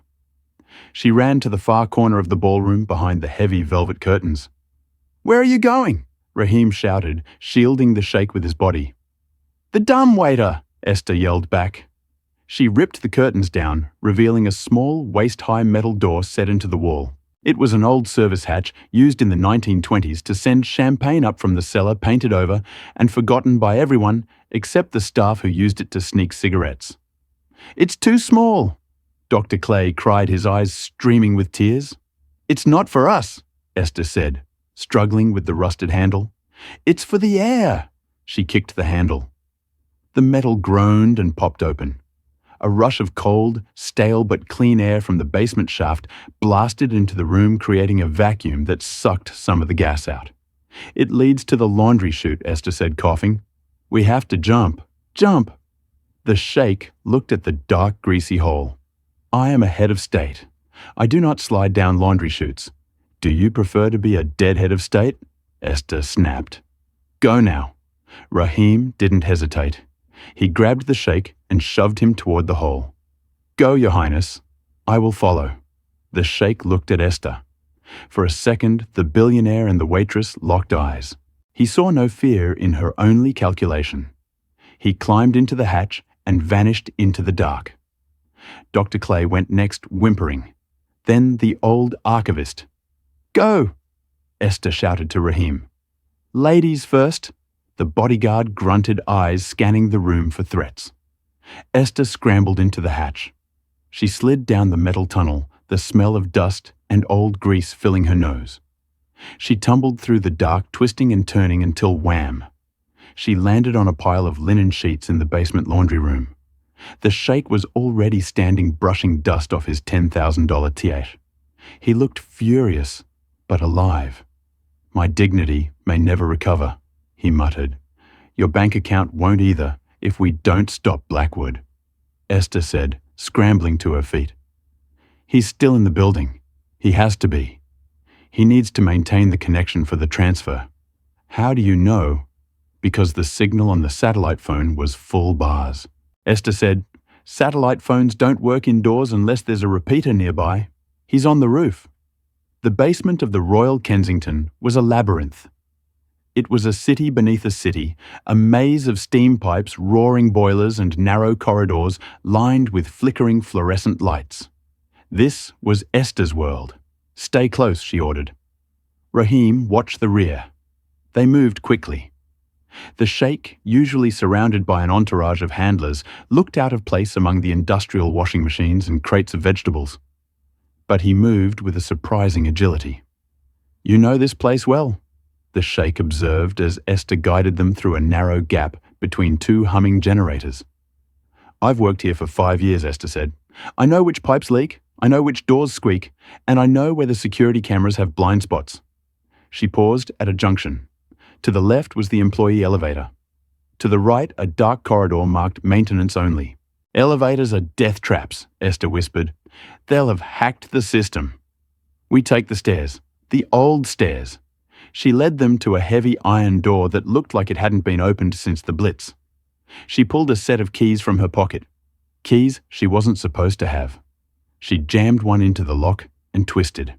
She ran to the far corner of the ballroom behind the heavy velvet curtains. Where are you going? Rahim shouted, shielding the sheikh with his body. The dumbwaiter, Esther yelled back. She ripped the curtains down, revealing a small, waist-high metal door set into the wall. It was an old service hatch used in the 1920s to send champagne up from the cellar, painted over and forgotten by everyone except the staff who used it to sneak cigarettes. It's too small, Dr. Clay cried, his eyes streaming with tears. It's not for us, Esther said, struggling with the rusted handle. It's for the air. She kicked the handle. The metal groaned and popped open. A rush of cold, stale but clean air from the basement shaft blasted into the room, creating a vacuum that sucked some of the gas out. It leads to the laundry chute, Esther said, coughing. We have to jump. Jump! The sheikh looked at the dark, greasy hole. I am a head of state. I do not slide down laundry chutes. Do you prefer to be a dead head of state? Esther snapped. Go now. Rahim didn't hesitate. He grabbed the sheikh and shoved him toward the hole. Go, Your Highness. I will follow. The sheikh looked at Esther. For a second, the billionaire and the waitress locked eyes. He saw no fear in her, only calculation. He climbed into the hatch and vanished into the dark. Dr. Clay went next, whimpering. Then the old archivist. Go! Esther shouted to Rahim. Ladies first. The bodyguard grunted, eyes scanning the room for threats. Esther scrambled into the hatch. She slid down the metal tunnel, the smell of dust and old grease filling her nose. She tumbled through the dark, twisting and turning until wham! She landed on a pile of linen sheets in the basement laundry room. The sheikh was already standing, brushing dust off his $10,000 tiet. He looked furious, but alive. My dignity may never recover, he muttered. Your bank account won't either if we don't stop Blackwood. Esther said, scrambling to her feet. He's still in the building. He has to be. He needs to maintain the connection for the transfer. How do you know? Because the signal on the satellite phone was full bars. Esther said, "Satellite phones don't work indoors unless there's a repeater nearby. He's on the roof." The basement of the Royal Kensington was a labyrinth. It was a city beneath a city, a maze of steam pipes, roaring boilers, and narrow corridors lined with flickering fluorescent lights. This was Esther's world. "Stay close," she ordered. Rahim watched the rear. They moved quickly. The sheikh, usually surrounded by an entourage of handlers, looked out of place among the industrial washing machines and crates of vegetables. But he moved with a surprising agility. "You know this place well," the sheikh observed as Esther guided them through a narrow gap between two humming generators. "I've worked here for 5 years," Esther said. "I know which pipes leak, I know which doors squeak, and I know where the security cameras have blind spots." She paused at a junction. To the left was the employee elevator. To the right, a dark corridor marked maintenance only. "Elevators are death traps," Esther whispered. "They'll have hacked the system." "We take the stairs, the old stairs." She led them to a heavy iron door that looked like it hadn't been opened since the Blitz. She pulled a set of keys from her pocket. Keys she wasn't supposed to have. She jammed one into the lock and twisted.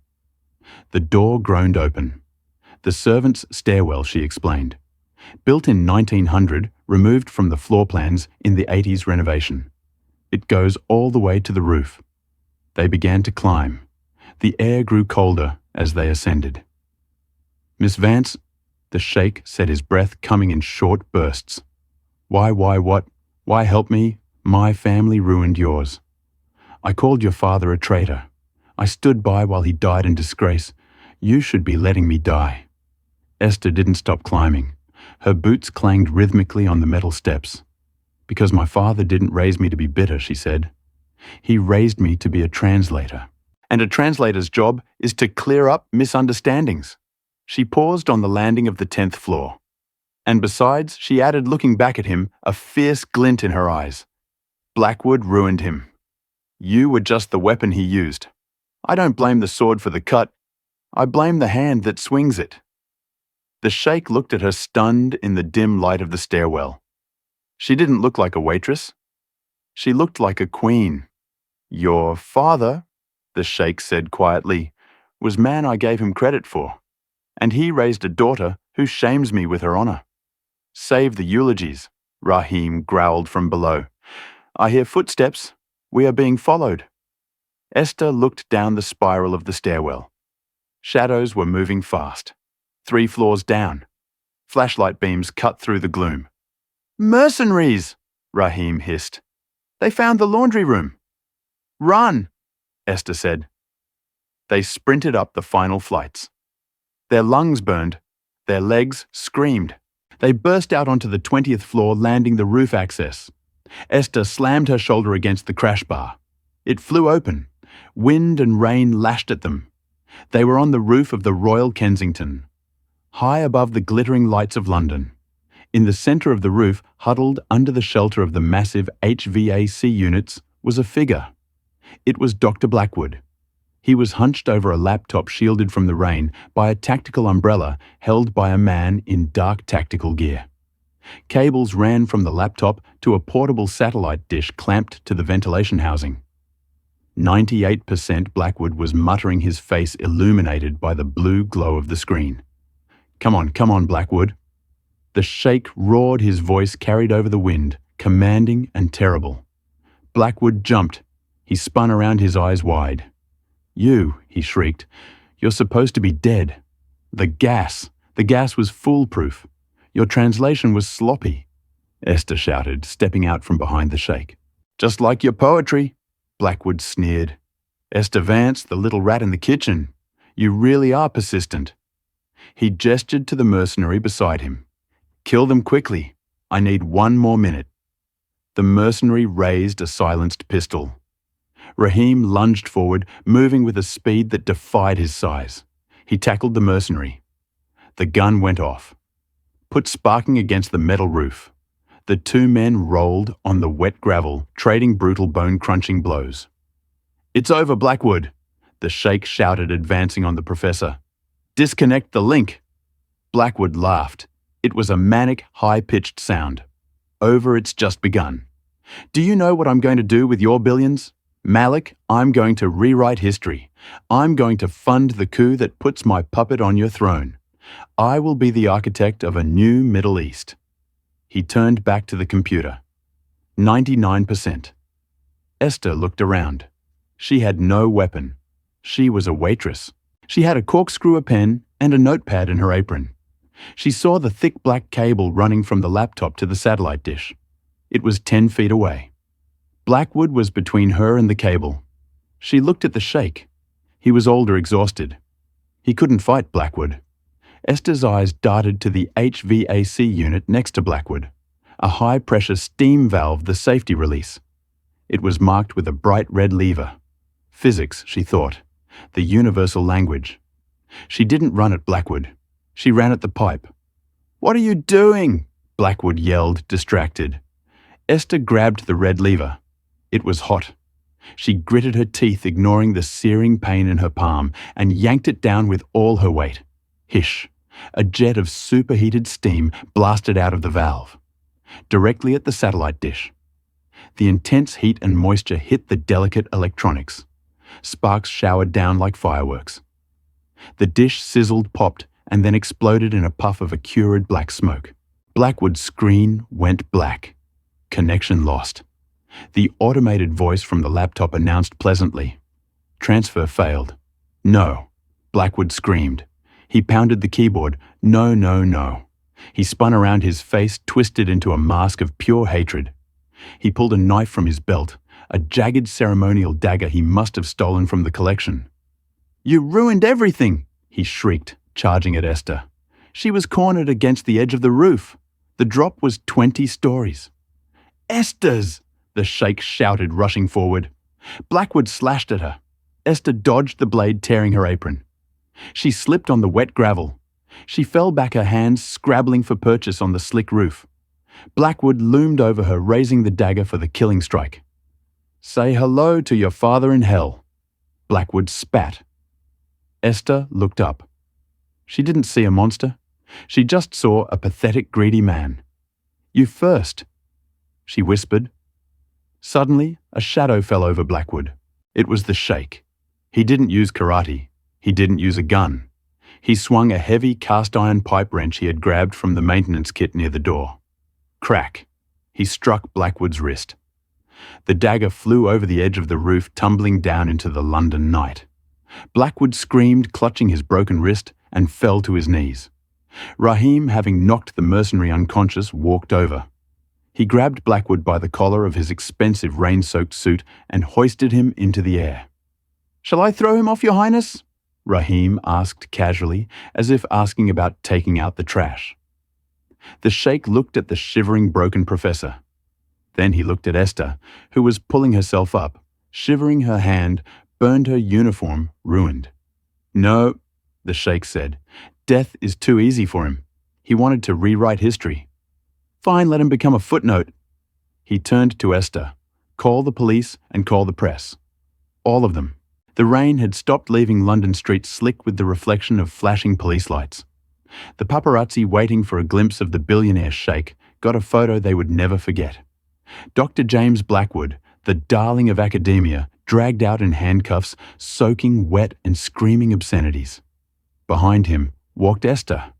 The door groaned open. "The servants' stairwell," she explained. "Built in 1900, removed from the floor plans in the 80s renovation. It goes all the way to the roof." They began to climb. The air grew colder as they ascended. "Miss Vance," the sheikh said, his breath coming in short bursts. Why what? Why help me? My family ruined yours. I called your father a traitor. I stood by while he died in disgrace. You should be letting me die." Esther didn't stop climbing. Her boots clanged rhythmically on the metal steps. "Because my father didn't raise me to be bitter," she said. "He raised me to be a translator. And a translator's job is to clear up misunderstandings." She paused on the landing of the 10th floor. "And besides," she added, looking back at him, a fierce glint in her eyes, "Blackwood ruined him. You were just the weapon he used. I don't blame the sword for the cut. I blame the hand that swings it." The sheikh looked at her, stunned in the dim light of the stairwell. She didn't look like a waitress. She looked like a queen. "Your father," the sheikh said quietly, "was man I gave him credit for. And he raised a daughter who shames me with her honor." "Save the eulogies," Rahim growled from below. "I hear footsteps. We are being followed." Esther looked down the spiral of the stairwell. Shadows were moving fast. 3 floors down. Flashlight beams cut through the gloom. "Mercenaries!" Rahim hissed. "They found the laundry room." "Run!" Esther said. They sprinted up the final flights. Their lungs burned. Their legs screamed. They burst out onto the 20th floor, landing the roof access. Esther slammed her shoulder against the crash bar. It flew open. Wind and rain lashed at them. They were on the roof of the Royal Kensington, high above the glittering lights of London. In the centre of the roof, huddled under the shelter of the massive HVAC units, was a figure. It was Dr. Blackwood. He was hunched over a laptop shielded from the rain by a tactical umbrella held by a man in dark tactical gear. Cables ran from the laptop to a portable satellite dish clamped to the ventilation housing. 98% Blackwood was muttering, his face illuminated by the blue glow of the screen. Come on, Blackwood." The sheikh roared, his voice carried over the wind, commanding and terrible. Blackwood jumped. He spun around, his eyes wide. "You," he shrieked. "You're supposed to be dead. The gas was foolproof. Your translation was sloppy," Esther shouted, stepping out from behind the sheikh. "Just like your poetry," Blackwood sneered. "Esther Vance, the little rat in the kitchen. You really are persistent." He gestured to the mercenary beside him. "Kill them quickly. I need 1 more minute." The mercenary raised a silenced pistol. Rahim lunged forward, moving with a speed that defied his size. He tackled the mercenary. The gun went off, put sparking against the metal roof. The two men rolled on the wet gravel, trading brutal bone-crunching blows. "It's over, Blackwood," the sheikh shouted, advancing on the professor. "Disconnect the link." Blackwood laughed. It was a manic, high-pitched sound. "Over, it's just begun. Do you know what I'm going to do with your billions? Malik, I'm going to rewrite history. I'm going to fund the coup that puts my puppet on your throne. I will be the architect of a new Middle East." He turned back to the computer. 99%. Esther looked around. She had no weapon. She was a waitress. She had a corkscrew, a pen, and a notepad in her apron. She saw the thick black cable running from the laptop to the satellite dish. It was 10 feet away. Blackwood was between her and the cable. She looked at the sheikh. He was older, exhausted. He couldn't fight Blackwood. Esther's eyes darted to the HVAC unit next to Blackwood, a high-pressure steam valve, the safety release. It was marked with a bright red lever. Physics, she thought. The universal language. She didn't run at Blackwood. She ran at the pipe. "What are you doing?" Blackwood yelled, distracted. Esther grabbed the red lever. It was hot. She gritted her teeth, ignoring the searing pain in her palm, and yanked it down with all her weight. Hish! A jet of superheated steam blasted out of the valve, directly at the satellite dish. The intense heat and moisture hit the delicate electronics. Sparks showered down like fireworks. The dish sizzled, popped, and then exploded in a puff of acrid black smoke. Blackwood's screen went black. Connection lost. The automated voice from the laptop announced pleasantly, "Transfer failed." "No," Blackwood screamed. He pounded the keyboard. "No, no, no." He spun around, his face twisted into a mask of pure hatred. He pulled a knife from his belt, a jagged ceremonial dagger he must have stolen from the collection. "You ruined everything!" he shrieked, charging at Esther. She was cornered against the edge of the roof. The drop was 20 stories. "Esther's!" the sheikh shouted, rushing forward. Blackwood slashed at her. Esther dodged the blade, tearing her apron. She slipped on the wet gravel. She fell back, her hands scrabbling for purchase on the slick roof. Blackwood loomed over her, raising the dagger for the killing strike. "Say hello to your father in hell." Blackwood spat. Esther looked up. She didn't see a monster. She just saw a pathetic, greedy man. "You first," she whispered. Suddenly, a shadow fell over Blackwood. It was the sheikh. He didn't use karate. He didn't use a gun. He swung a heavy cast-iron pipe wrench he had grabbed from the maintenance kit near the door. Crack! He struck Blackwood's wrist. The dagger flew over the edge of the roof, tumbling down into the London night. Blackwood screamed, clutching his broken wrist, and fell to his knees. Rahim, having knocked the mercenary unconscious, walked over. He grabbed Blackwood by the collar of his expensive rain-soaked suit and hoisted him into the air. "Shall I throw him off, Your Highness?" Rahim asked casually, as if asking about taking out the trash. The sheikh looked at the shivering, broken professor. Then he looked at Esther, who was pulling herself up, shivering her hand, burned her uniform, ruined. "No," the sheikh said. "Death is too easy for him. He wanted to rewrite history." "Fine, let him become a footnote." He turned to Esther. "Call the police and call the press. All of them." The rain had stopped, leaving London streets slick with the reflection of flashing police lights. The paparazzi, waiting for a glimpse of the billionaire sheikh, got a photo they would never forget. Dr. James Blackwood, the darling of academia, dragged out in handcuffs, soaking wet and screaming obscenities. Behind him walked Esther.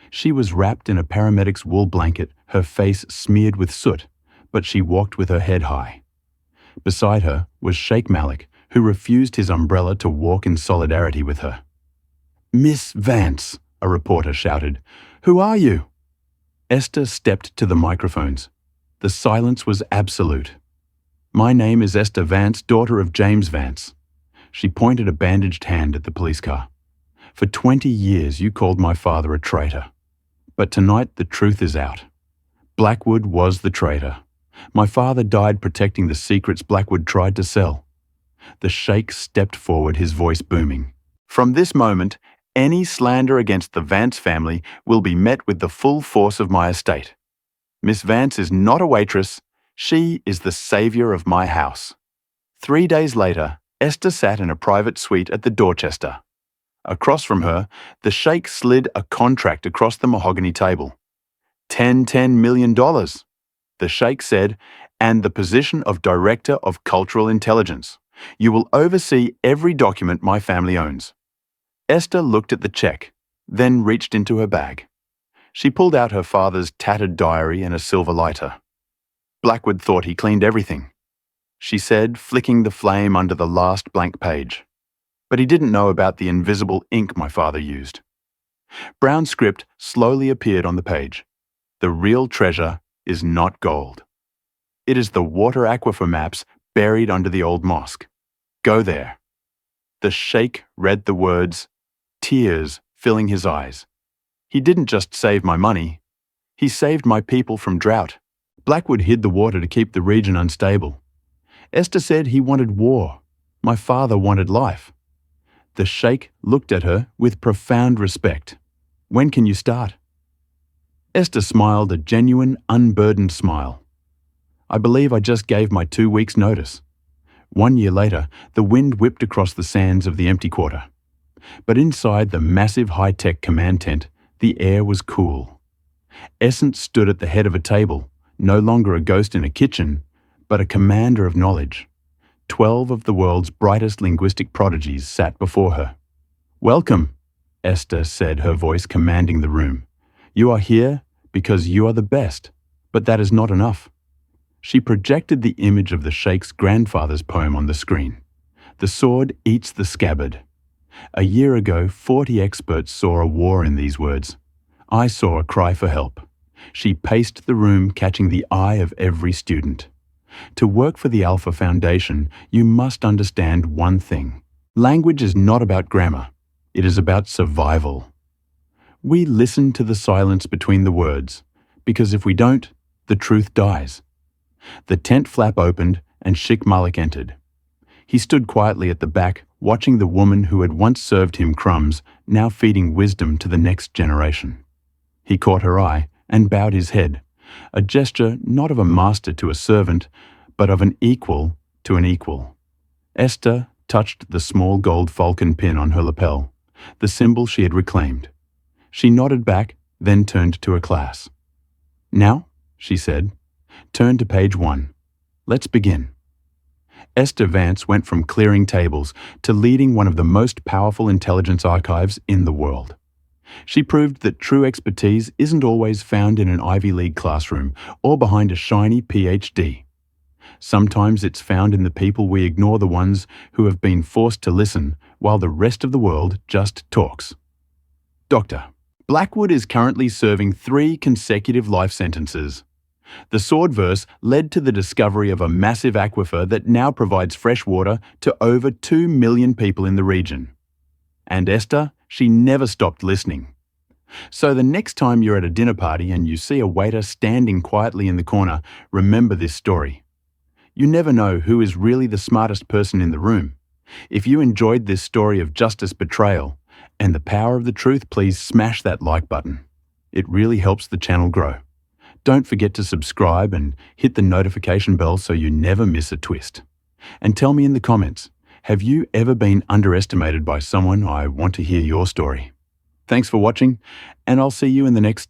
She was wrapped in a paramedic's wool blanket, her face smeared with soot, but she walked with her head high. Beside her was Sheikh Malik, who refused his umbrella to walk in solidarity with her. "Miss Vance," a reporter shouted. "Who are you?" Esther stepped to the microphones. The silence was absolute. "My name is Esther Vance, daughter of James Vance." She pointed a bandaged hand at the police car. "For 20 years you called my father a traitor. But tonight the truth is out. Blackwood was the traitor. My father died protecting the secrets Blackwood tried to sell." The sheikh stepped forward, his voice booming. "From this moment, any slander against the Vance family will be met with the full force of my estate. Miss Vance is not a waitress. She is the savior of my house. 3 days later, Esther sat in a private suite at the Dorchester. Across from her, the Sheikh slid a contract across the mahogany table. $10 million, the Sheikh said, and the position of Director of Cultural Intelligence. You will oversee every document my family owns. Esther looked at the check, then reached into her bag. She pulled out her father's tattered diary and a silver lighter. Blackwood thought he cleaned everything, she said, flicking the flame under the last blank page. But he didn't know about the invisible ink my father used. Brown script slowly appeared on the page. The real treasure is not gold. It is the water aquifer maps buried under the old mosque. Go there. The Sheikh read the words, tears filling his eyes. He didn't just save my money. He saved my people from drought. Blackwood hid the water to keep the region unstable. Esther said he wanted war. My father wanted life. The Sheikh looked at her with profound respect. When can you start? Esther smiled a genuine, unburdened smile. I believe I just gave my 2 weeks' notice. 1 year later, the wind whipped across the sands of the empty quarter. But inside the massive high-tech command tent, the air was cool. Essence stood at the head of a table, no longer a ghost in a kitchen, but a commander of knowledge. 12 of the world's brightest linguistic prodigies sat before her. Welcome, Esther said, her voice commanding the room. You are here because you are the best, but that is not enough. She projected the image of the Sheikh's grandfather's poem on the screen. The sword eats the scabbard. A year ago, 40 experts saw a war in these words. I saw a cry for help. She paced the room, catching the eye of every student. To work for the Alpha Foundation, you must understand one thing. Language is not about grammar. It is about survival. We listen to the silence between the words, because if we don't, the truth dies. The tent flap opened and Sheikh Malik entered. He stood quietly at the back, watching the woman who had once served him crumbs, now feeding wisdom to the next generation. He caught her eye and bowed his head, a gesture not of a master to a servant, but of an equal to an equal. Esther touched the small gold falcon pin on her lapel, the symbol she had reclaimed. She nodded back, then turned to her class. Now, she said, turn to page 1. Let's begin. Esther Vance went from clearing tables to leading one of the most powerful intelligence archives in the world. She proved that true expertise isn't always found in an Ivy League classroom or behind a shiny PhD. Sometimes it's found in the people we ignore, the ones who have been forced to listen while the rest of the world just talks. Doctor, Blackwood is currently serving 3 consecutive life sentences. The sword verse led to the discovery of a massive aquifer that now provides fresh water to over 2 million people in the region. And Esther, she never stopped listening. So the next time you're at a dinner party and you see a waiter standing quietly in the corner, remember this story. You never know who is really the smartest person in the room. If you enjoyed this story of justice betrayal and the power of the truth, please smash that like button. It really helps the channel grow. Don't forget to subscribe and hit the notification bell so you never miss a twist. And tell me in the comments, have you ever been underestimated by someone? I want to hear your story. Thanks for watching, and I'll see you in the next